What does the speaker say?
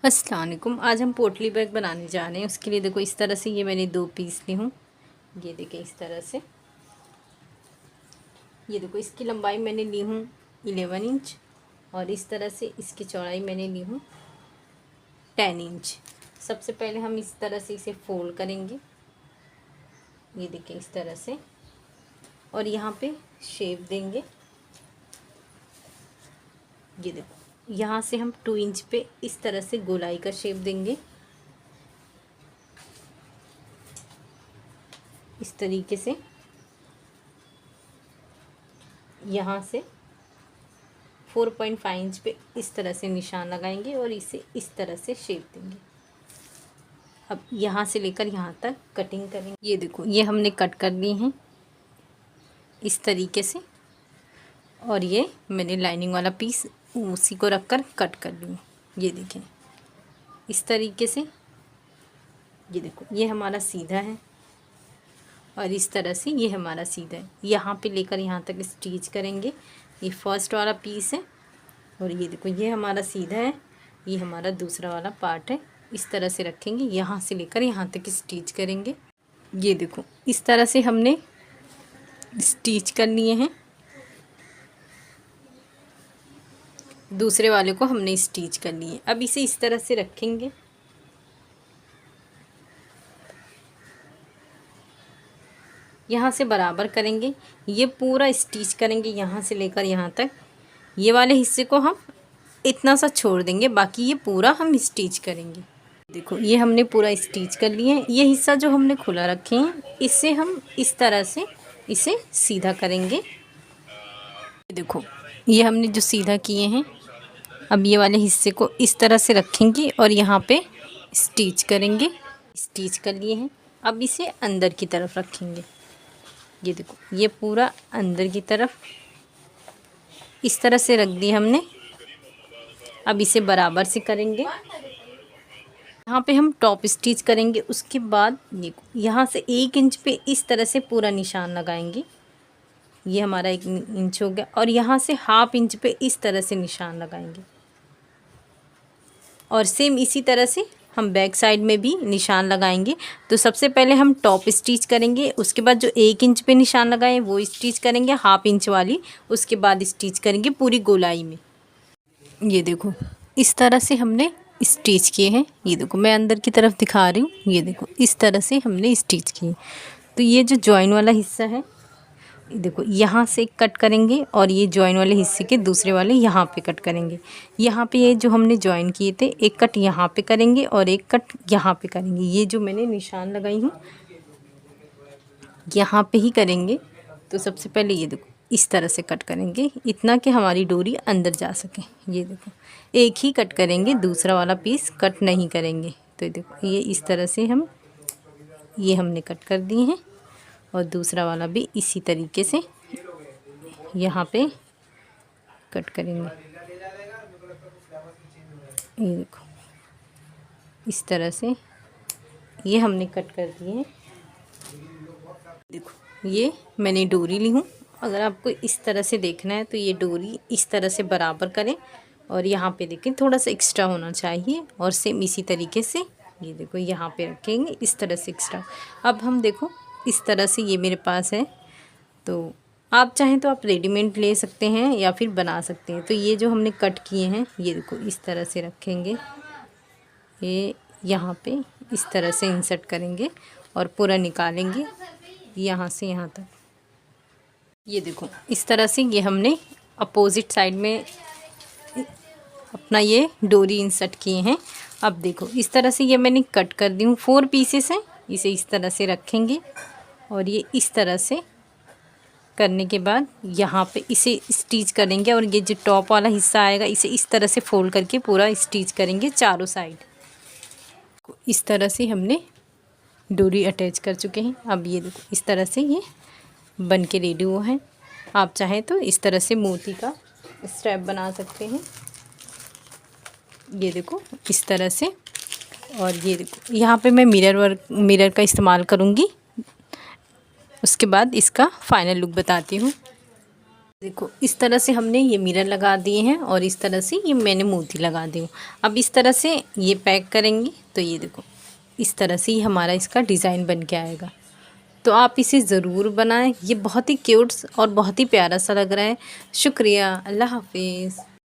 अस्सलाम वालेकुम। आज हम पोटली बैग बनाने जा रहे हैं। उसके लिए देखो इस तरह से ये मैंने 2 पीस ली हूँ। ये देखें इस तरह से। ये देखो इसकी लंबाई मैंने ली हूँ 11 इंच और इस तरह से इसकी चौड़ाई मैंने ली हूँ 10 इंच। सबसे पहले हम इस तरह से इसे फोल्ड करेंगे। ये देखें इस तरह से और यहाँ पे शेप देंगे। ये देखो यहाँ से हम 2 इंच पे इस तरह से गोलाई का शेप देंगे। इस तरीके से यहाँ से 4.5 इंच पे इस तरह से निशान लगाएंगे और इसे इस तरह से शेप देंगे। अब यहाँ से लेकर यहाँ तक कटिंग करेंगे। ये देखो ये हमने कट कर ली हैं इस तरीके से और ये मैंने लाइनिंग वाला पीस उसी को रखकर कट कर ली। ये देखें इस तरीके से। ये देखो ये हमारा सीधा है और इस तरह से ये हमारा सीधा है। यहाँ पे लेकर यहाँ तक स्टिच करेंगे। ये फर्स्ट वाला पीस है और ये देखो ये हमारा सीधा है, ये हमारा दूसरा वाला पार्ट है। इस तरह से रखेंगे, यहाँ से लेकर यहाँ तक स्टिच करेंगे। ये देखो इस तरह से हमने स्टिच कर लिए हैं। दूसरे वाले को हमने स्टिच कर लिए। अब इसे इस तरह से रखेंगे। यहाँ से बराबर करेंगे, ये पूरा स्टिच करेंगे यहाँ से लेकर यहाँ तक। ये वाले हिस्से को हम इतना सा छोड़ देंगे, बाकी ये पूरा हम स्टिच करेंगे। देखो ये हमने पूरा स्टिच कर लिए हैं। ये हिस्सा जो हमने खुला रखे हैं इससे हम इस तरह से इसे सीधा करेंगे। देखो ये हमने जो सीधा किए हैं, अब ये वाले हिस्से को इस तरह से रखेंगे और यहाँ पे स्टिच करेंगे। स्टिच कर लिए हैं। अब इसे अंदर की तरफ रखेंगे। ये देखो ये पूरा अंदर की तरफ इस तरह से रख दिया हमने। अब इसे बराबर से करेंगे। यहाँ पे हम टॉप स्टिच करेंगे। उसके बाद ये यहाँ से 1 इंच पे इस तरह से पूरा निशान लगाएंगे। ये हमारा 1 इंच हो गया और यहाँ से 1/2 इंच पे इस तरह से निशान लगाएंगे और सेम इसी तरह से हम बैक साइड में भी निशान लगाएंगे। तो सबसे पहले हम टॉप स्टिच करेंगे, उसके बाद जो 1 इंच पे निशान लगाए वो स्टिच करेंगे 1/2 इंच वाली, उसके बाद स्टिच करेंगे पूरी गोलाई में। ये देखो इस तरह से हमने स्टिच किए हैं। ये देखो मैं अंदर की तरफ दिखा रही हूँ। ये देखो इस तरह से हमने स्टिच किए। तो ये जो जॉइन वाला हिस्सा है, देखो यहाँ से कट करेंगे और ये जॉइन वाले हिस्से के दूसरे वाले यहाँ पे कट करेंगे। यहाँ पे ये जो हमने जॉइन किए थे, एक कट यहाँ पे करेंगे और एक कट यहाँ पे करेंगे। ये जो मैंने निशान लगाई हूँ यहाँ पे ही करेंगे। तो सबसे पहले ये देखो इस तरह से कट करेंगे, इतना कि हमारी डोरी अंदर जा सके। ये देखो एक ही कट करेंगे, दूसरा वाला पीस कट नहीं करेंगे। तो देखो ये इस तरह से ये हमने कट कर दिए हैं और दूसरा वाला भी इसी तरीके से यहाँ पे कट करेंगे। ये देखो इस तरह से ये हमने कट कर दिए हैं। देखो ये मैंने डोरी ली हूँ। अगर आपको इस तरह से देखना है तो ये डोरी इस तरह से बराबर करें और यहाँ पे देखें थोड़ा सा एक्स्ट्रा होना चाहिए और सेम इसी तरीके से ये देखो यहाँ पे रखेंगे इस तरह से एक्स्ट्रा। अब हम देखो इस तरह से ये मेरे पास है, तो आप चाहें तो आप रेडीमेड ले सकते हैं या फिर बना सकते हैं। तो ये जो हमने कट किए हैं ये देखो इस तरह से रखेंगे, ये यहाँ पे इस तरह से इंसर्ट करेंगे और पूरा निकालेंगे यहाँ से यहाँ तक। ये देखो इस तरह से ये हमने अपोजिट साइड में अपना ये डोरी इंसर्ट किए हैं। अब देखो इस तरह से ये मैंने कट कर दी हूँ। 4 पीसेस हैं, इसे इस तरह से रखेंगे और ये इस तरह से करने के बाद यहाँ पे इसे स्टिच करेंगे और ये जो टॉप वाला हिस्सा आएगा इसे इस तरह से फोल्ड करके पूरा स्टिच करेंगे चारों साइड। इस तरह से हमने डोरी अटैच कर चुके हैं। अब ये देखो इस तरह से ये बन के रेडी हुआ है। आप चाहें तो इस तरह से मोती का स्ट्रैप बना सकते हैं। ये देखो इस तरह से। और ये देखो यहाँ पे मैं मिरर का इस्तेमाल करूँगी। उसके बाद इसका फाइनल लुक बताती हूँ। देखो इस तरह से हमने ये मिरर लगा दिए हैं और इस तरह से ये मैंने मोती लगा दी हूँ। अब इस तरह से ये पैक करेंगे तो ये देखो इस तरह से ही हमारा इसका डिज़ाइन बन के आएगा। तो आप इसे ज़रूर बनाएं, ये बहुत ही क्यूट और बहुत ही प्यारा सा लग रहा है। शुक्रिया, अल्लाह हाफिज़।